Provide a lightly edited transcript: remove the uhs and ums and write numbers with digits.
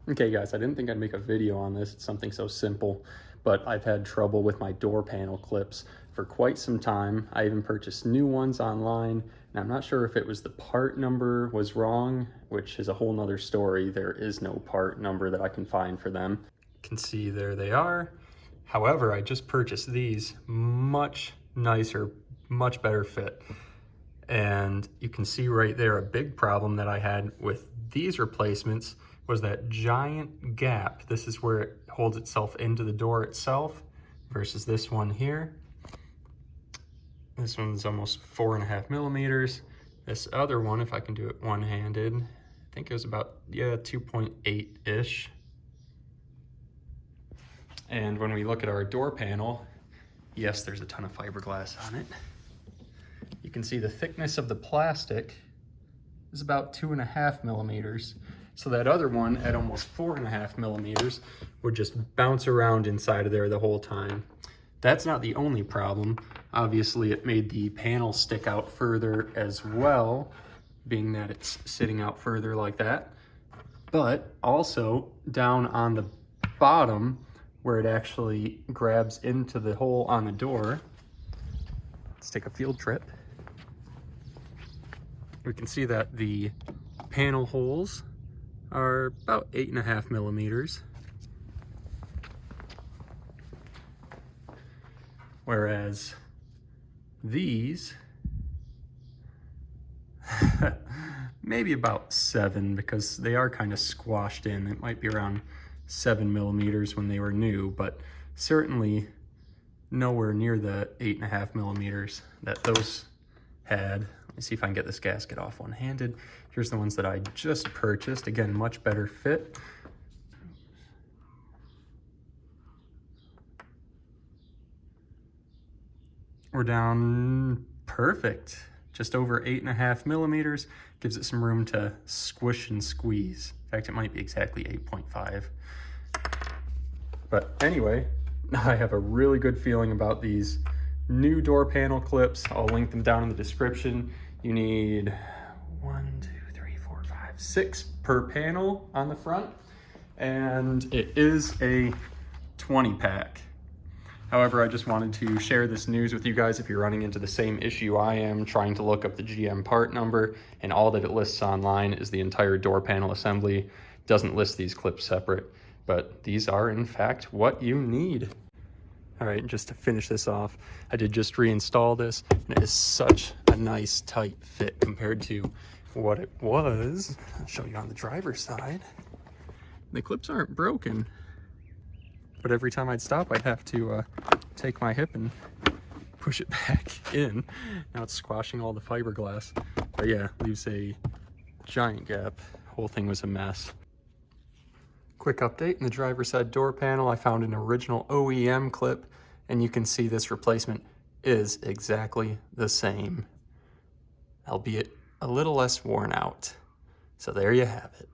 Okay guys, I didn't think I'd make a video on this. It's something so simple, but I've had trouble with my door panel clips for quite some time. I even purchased new ones online, and I'm not sure if it was the part number was wrong, which is a whole nother story. There is no part number that I can find for them. You can see there they are. However, I just purchased these, much nicer, much better fit. And you can see right there a big problem that I had with these replacements was that giant gap. This is where it holds itself into the door itself versus this one here. This one's almost 4.5 millimeters. This other one, if I can do it one-handed, I think it was about, 2.8-ish. And when we look at our door panel, yes, there's a ton of fiberglass on it. You can see the thickness of the plastic is about 2.5 millimeters. So that other one at almost 4.5 millimeters would just bounce around inside of there the whole time. That's not the only problem. Obviously, it made the panel stick out further as well, being that it's sitting out further like that. But also down on the bottom where it actually grabs into the hole on the door. Let's take a field trip. We can see that the panel holes are about 8.5 millimeters. Whereas these, maybe about 7, because they are kind of squashed in. It might be around 7 millimeters when they were new, but certainly nowhere near the 8.5 millimeters that those had. Let me see if I can get this gasket off one-handed. Here's the ones that I just purchased. Again, much better fit. We're down perfect. Just over 8.5 millimeters. Gives it some room to squish and squeeze. In fact, it might be exactly 8.5. But anyway, I have a really good feeling about these new door panel clips. I'll link them down in the description. You need 6 per panel on the front, and it is a 20-pack. However, I just wanted to share this news with you guys if you're running into the same issue I am, trying to look up the GM part number, and all that it lists online is the entire door panel assembly. It doesn't list these clips separate, but these are in fact what you need. All right, just to finish this off, I did just reinstall this, and it is such a nice tight fit compared to what it was. I'll show you on the driver's side. The clips aren't broken, but every time I'd stop, I'd have to take my hip and push it back in. Now it's squashing all the fiberglass. But yeah, leaves a giant gap. Whole thing was a mess. Quick update, in the driver's side door panel, I found an original OEM clip, and you can see this replacement is exactly the same, albeit a little less worn out. So there you have it.